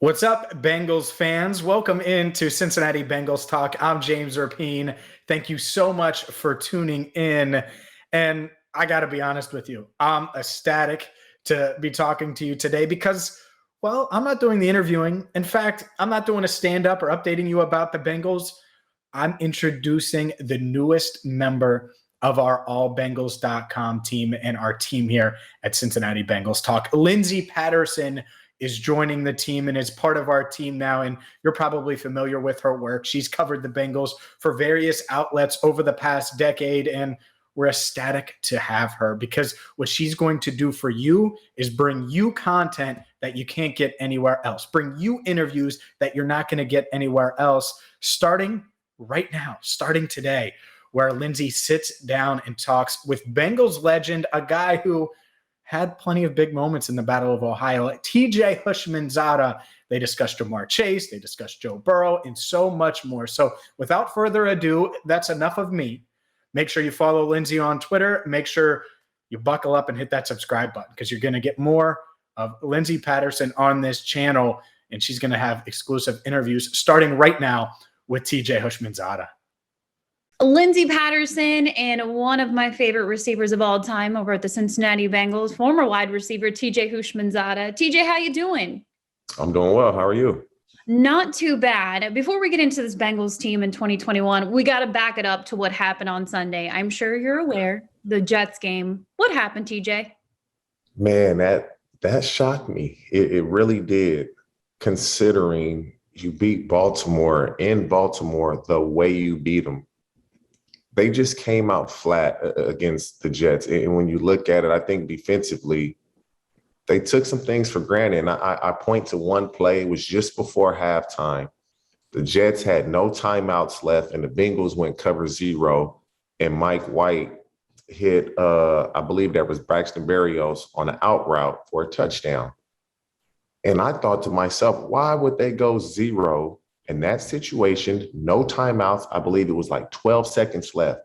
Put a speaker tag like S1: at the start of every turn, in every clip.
S1: What's up, Bengals fans? Welcome into Cincinnati Bengals Talk. I'm James Rapine. Thank you so much for tuning in. And I got to be honest with you, I'm ecstatic to be talking to you today because, well, I'm not doing the interviewing. In fact, I'm not doing a stand-up or updating you about the Bengals. I'm introducing the newest member of our allbengals.com team and our team here at Cincinnati Bengals Talk. Lindsay Patterson is joining the team and is part of our team now, and you're probably familiar with her work. She's covered the Bengals for various outlets over the past decade, and we're ecstatic to have her because what she's going to do for you is bring you content that you can't get anywhere else, bring you interviews that you're not going to get anywhere else, starting right now, starting today, where Lindsay sits down and talks with Bengals legend, a guy who had plenty of big moments in the Battle of Ohio. TJ Houshmandzadeh. They discussed Jamar Chase. They discussed Joe Burrow and so much more. So without further ado, that's enough of me. Make sure you follow Lindsay on Twitter. Make sure you buckle up and hit that subscribe button because you're going to get more of Lindsay Patterson on this channel, and she's going to have exclusive interviews starting right now with TJ Houshmandzadeh.
S2: Lindsay Patterson and one of my favorite receivers of all time over at the Cincinnati Bengals, former wide receiver TJ Houshmandzadeh. TJ, how you doing?
S3: I'm doing well. How are you?
S2: Not too bad. Before we get into this Bengals team in 2021, we got to back it up to what happened on Sunday. I'm sure you're aware, the Jets game. What happened, TJ?
S3: Man, that shocked me. It really did, considering you beat Baltimore in Baltimore the way you beat them. They just came out flat against the Jets. And when you look at it, I think defensively, they took some things for granted. And I point to one play, it was just before halftime. The Jets had no timeouts left, and the Bengals went cover zero. And Mike White hit, I believe that was Braxton Berrios on an out route for a touchdown. And I thought to myself, why would they go zero in that situation? No timeouts. I believe it was like 12 seconds left.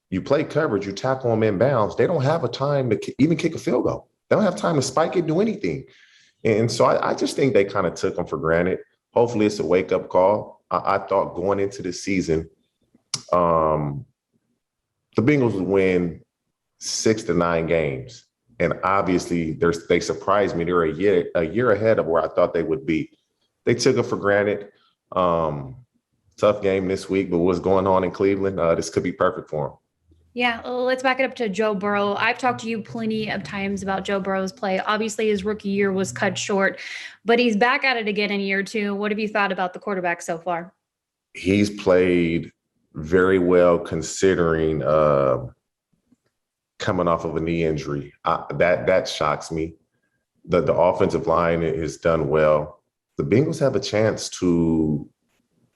S3: You play coverage, you tackle them in bounds. They don't have a time to even kick a field goal. They don't have time to spike it, do anything. And so I just think they kind of took them for granted. Hopefully it's a wake-up call. I thought going into the season, the Bengals would win 6 to 9 games. And obviously they surprised me. They're a year ahead of where I thought they would be. They took it for granted. Tough game this week, but what's going on in Cleveland, this could be perfect for them.
S2: Yeah, let's back it up to Joe Burrow. I've talked to you plenty of times about Joe Burrow's play. Obviously, his rookie year was cut short, but he's back at it again in year two. What have you thought about the quarterback so far?
S3: He's played very well considering coming off of a knee injury. That shocks me. The offensive line has done well. The Bengals have a chance to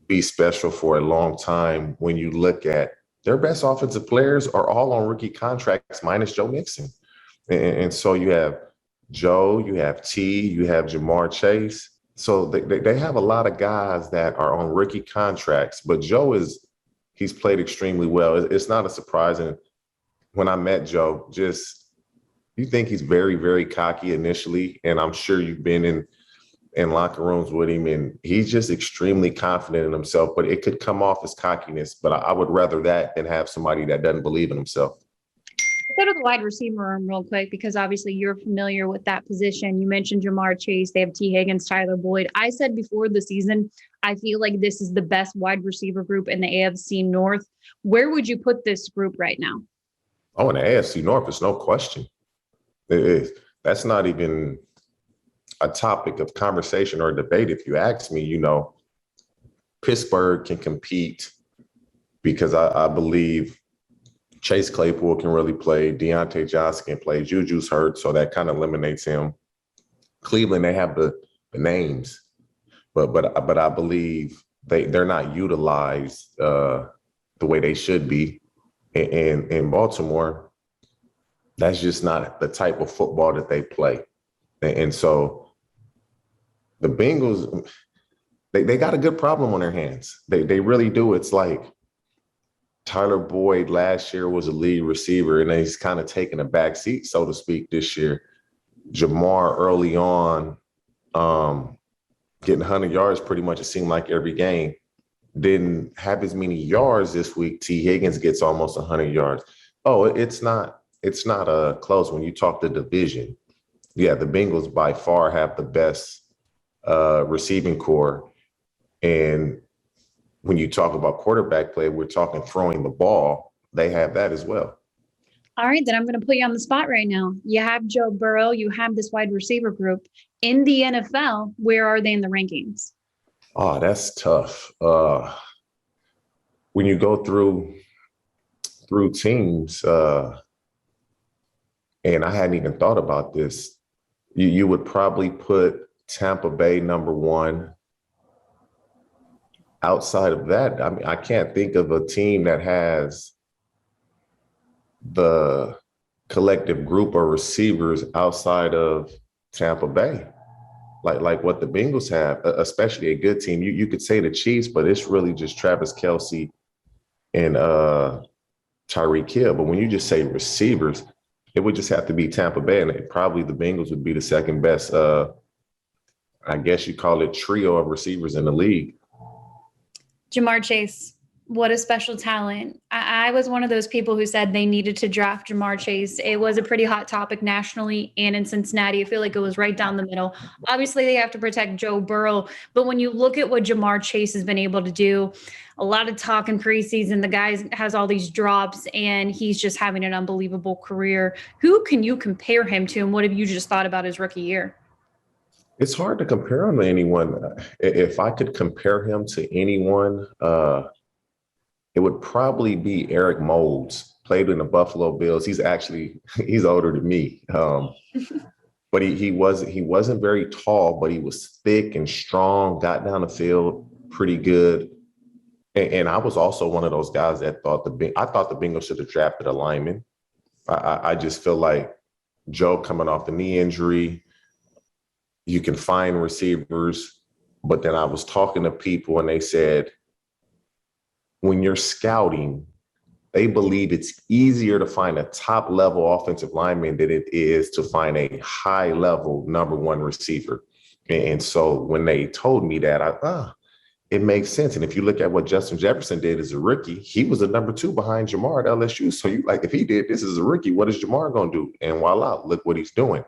S3: be special for a long time when you look at their best offensive players are all on rookie contracts minus Joe Mixon. And so you have Joe, you have T, you have Jamar Chase. So they have a lot of guys that are on rookie contracts, but he's played extremely well. It's not a surprise. And when I met Joe, you think he's very, very cocky initially. And I'm sure you've been in locker rooms with him, and he's just extremely confident in himself, but it could come off as cockiness. But I would rather that than have somebody that doesn't believe in himself.
S2: Let's go to the wide receiver room real quick, because obviously you're familiar with that position. You mentioned Jamar Chase. They have T. Higgins, Tyler Boyd. I said before the season, I feel like this is the best wide receiver group in the AFC North. Where would you put this group right now?
S3: Oh, in the AFC North, there's no question. That's not even a topic of conversation or debate. If you ask me, Pittsburgh can compete because I believe Chase Claypool can really play. Deontay Johnson can play. Juju's hurt, so that kind of eliminates him. Cleveland, they have the names, but I believe they're not utilized the way they should be. And in Baltimore, that's just not the type of football that they play. And so the Bengals, they got a good problem on their hands. They really do. It's like Tyler Boyd last year was a lead receiver, and he's kind of taken a back seat, so to speak, this year. Jamar early on getting 100 yards pretty much, it seemed like every game. Didn't have as many yards this week. T. Higgins gets almost 100 yards. Oh, it's not close when you talk the division. Yeah, the Bengals by far have the best receiving core. And when you talk about quarterback play, we're talking throwing the ball. They have that as well.
S2: All right, then I'm going to put you on the spot right now. You have Joe Burrow. You have this wide receiver group. In the NFL, where are they in the rankings?
S3: Oh, that's tough. When you go through teams, and I hadn't even thought about this, you would probably put Tampa Bay number one. Outside of that, I mean, I can't think of a team that has the collective group of receivers outside of Tampa Bay, like what the Bengals have, especially a good team. You could say the Chiefs, but it's really just Travis Kelce and Tyreek Hill. But when you just say receivers, it would just have to be Tampa Bay, and probably the Bengals would be the second best, I guess you call it, trio of receivers in the league.
S2: Jamar Chase, what a special talent. I was one of those people who said they needed to draft Jamar Chase. It was a pretty hot topic nationally and in Cincinnati. I feel like it was right down the middle. Obviously, they have to protect Joe Burrow. But when you look at what Jamar Chase has been able to do, a lot of talk in preseason, the guy has all these drops, and he's just having an unbelievable career. Who can you compare him to, and what have you just thought about his rookie year?
S3: It's hard to compare him to anyone. If I could compare him to anyone, it would probably be Eric Moulds, played in the Buffalo Bills. He's older than me. But he wasn't very tall, but he was thick and strong, got down the field pretty good. And I was also one of those guys that thought the Bengals should have drafted a lineman. I just feel like Joe coming off the knee injury, you can find receivers. But then I was talking to people and they said, when you're scouting, they believe it's easier to find a top level offensive lineman than it is to find a high level number one receiver. And so when they told me that, it makes sense. And if you look at what Justin Jefferson did as a rookie, he was a number two behind Jamar at LSU. So you if he did this as a rookie, what is Jamar going to do? And voila, look what he's doing.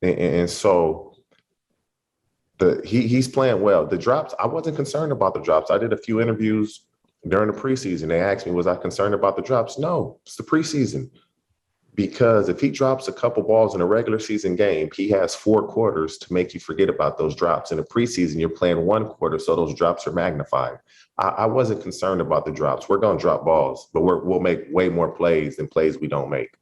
S3: And so he's playing well. The drops, I wasn't concerned about the drops. I did a few interviews during the preseason. They asked me, was I concerned about the drops? No, it's the preseason. Because if he drops a couple balls in a regular season game, he has 4 quarters to make you forget about those drops. In the preseason, you're playing 1 quarter, so those drops are magnified. I wasn't concerned about the drops. We're going to drop balls, but we'll make way more plays than plays we don't make.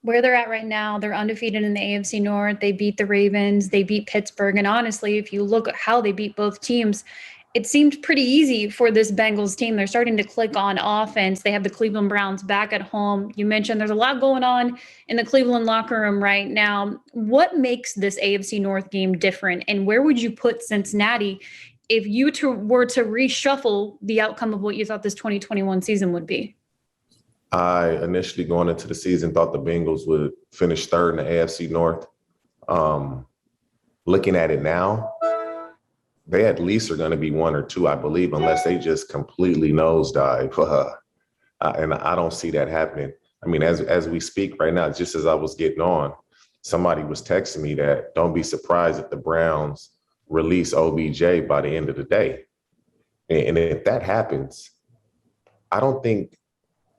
S2: Where they're at right now, they're undefeated in the AFC North. They beat the Ravens. They beat Pittsburgh. And honestly, if you look at how they beat both teams, it seemed pretty easy for this Bengals team. They're starting to click on offense. They have the Cleveland Browns back at home. You mentioned there's a lot going on in the Cleveland locker room right now. What makes this AFC North game different? And where would you put Cincinnati if you were to reshuffle the outcome of what you thought this 2021 season would be?
S3: I initially going into the season thought the Bengals would finish third in the AFC North. Looking at it now, they at least are going to be 1 or 2, I believe, unless they just completely nosedive. And I don't see that happening. I mean, as we speak right now, just as I was getting on, somebody was texting me that don't be surprised if the Browns release OBJ by the end of the day. And if that happens, I don't think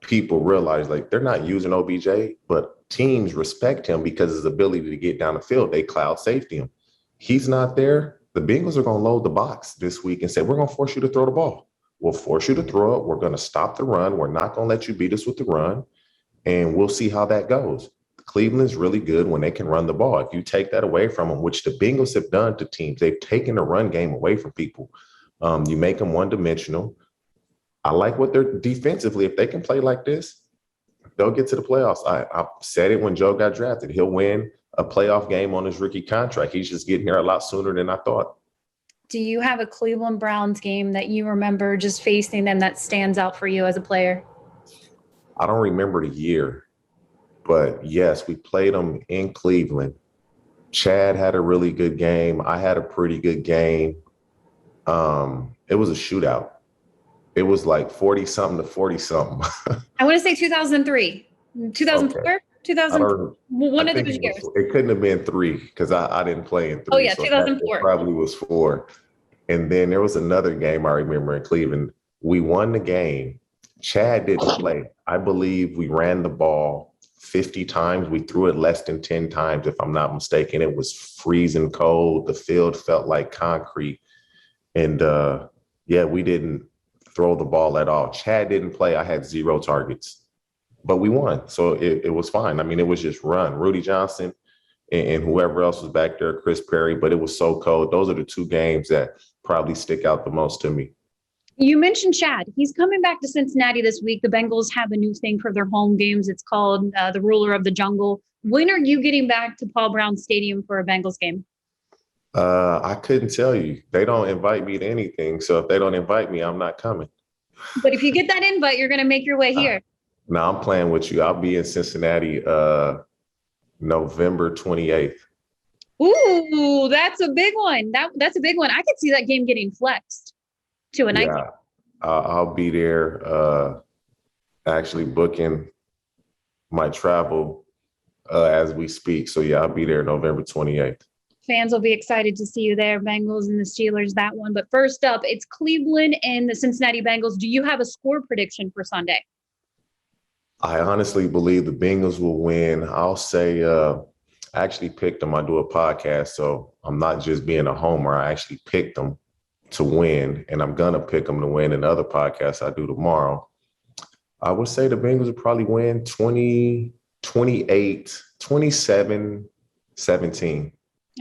S3: people realize they're not using OBJ, but teams respect him because of his ability to get down the field. They cloud safety him. He's not there. The Bengals are going to load the box this week and say, we're going to force you to throw the ball. We'll force you to throw it. We're going to stop the run. We're not going to let you beat us with the run. And we'll see how that goes. Cleveland's really good when they can run the ball. If you take that away from them, which the Bengals have done to teams, they've taken the run game away from people. You make them one-dimensional. I like what they're defensively. If they can play like this, they'll get to the playoffs. I said it when Joe got drafted. He'll win a playoff game on his rookie contract. He's just getting here a lot sooner than I thought.
S2: Do you have a Cleveland Browns game that you remember just facing them that stands out for you as a player?
S3: I don't remember the year, but yes, we played them in Cleveland. Chad had a really good game. I had a pretty good game. It was a shootout. It was like 40 something to 40 something.
S2: I want to say 2003, 2004,
S3: Okay.
S2: 2000. One
S3: I
S2: of
S3: think
S2: those years.
S3: it couldn't have been 3 because I didn't play in 3.
S2: Oh yeah,
S3: So it
S2: 2004.
S3: probably was 4. And then there was another game I remember in Cleveland. We won the game. Chad didn't play. I believe we ran the ball 50 times. We threw it less than 10 times, if I'm not mistaken. It was freezing cold. The field felt like concrete. And we didn't throw the ball at all. Chad didn't play. I had 0 targets, but we won. So it was fine. I mean, it was just run. Rudy Johnson and whoever else was back there, Chris Perry, but it was so cold. Those are the 2 games that probably stick out the most to me.
S2: You mentioned Chad. He's coming back to Cincinnati this week. The Bengals have a new thing for their home games. It's called the Ruler of the Jungle. When are you getting back to Paul Brown Stadium for a Bengals game?
S3: I couldn't tell you. They don't invite me to anything. So if they don't invite me, I'm not coming.
S2: But if you get that invite, you're going to make your way here.
S3: No, I'm playing with you. I'll be in Cincinnati November 28th.
S2: Ooh, that's a big one. That's a big one. I could see that game getting flexed to a night game.
S3: I'll be there actually booking my travel as we speak. So, yeah, I'll be there November 28th.
S2: Fans will be excited to see you there, Bengals and the Steelers, that one. But first up, it's Cleveland and the Cincinnati Bengals. Do you have a score prediction for Sunday?
S3: I honestly believe the Bengals will win. I'll say I actually picked them. I do a podcast, so I'm not just being a homer. I actually picked them to win, and I'm going to pick them to win in the other podcast I do tomorrow. I would say the Bengals will probably win 20, 28, 27, 17.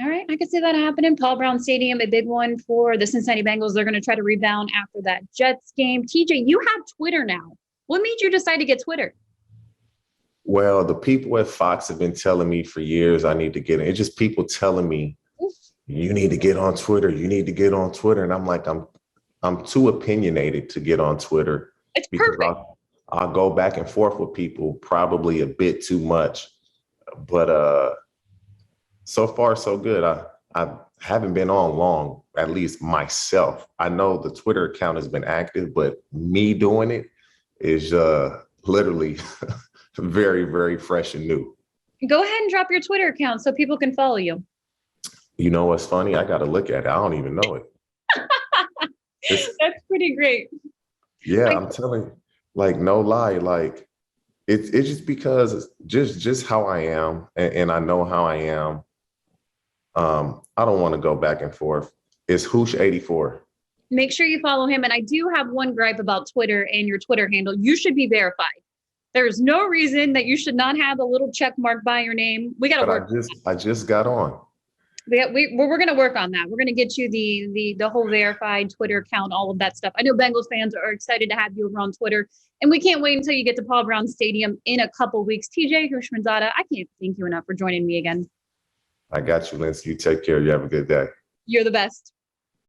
S2: All right, I could see that happening. Paul Brown Stadium, a big one for the Cincinnati Bengals. They're going to try to rebound after that Jets game. TJ, you have Twitter now. What made you decide to get Twitter?
S3: Well, the people at Fox have been telling me for years I need to get it. It's just people telling me, you need to get on Twitter. You need to get on Twitter. And I'm like, I'm too opinionated to get on Twitter.
S2: It's perfect.
S3: I'll go back and forth with people probably a bit too much. But so far, so good. I haven't been on long, at least myself. I know the Twitter account has been active, but me doing it is literally very, very fresh and new.
S2: Go ahead and drop your Twitter account so people can follow you.
S3: You know what's funny? I got to look at it. I don't even know it.
S2: That's pretty great.
S3: Yeah, I'm telling you, like, no lie. Like, it's just because just how I am, and I know how I am. I don't want to go back and forth. It's Hoosh84.
S2: Make sure you follow him. And I do have one gripe about Twitter and your Twitter handle. You should be verified. There's no reason that you should not have a little check mark by your name. We got to work.
S3: I just got on.
S2: We're going to work on that. We're going to get you the whole verified Twitter account, all of that stuff. I know Bengals fans are excited to have you over on Twitter, and we can't wait until you get to Paul Brown Stadium in a couple weeks. TJ Houshmandzadeh, I can't thank you enough for joining me again.
S3: I got you, Lindsay. You take care. You have a good day.
S2: You're the best.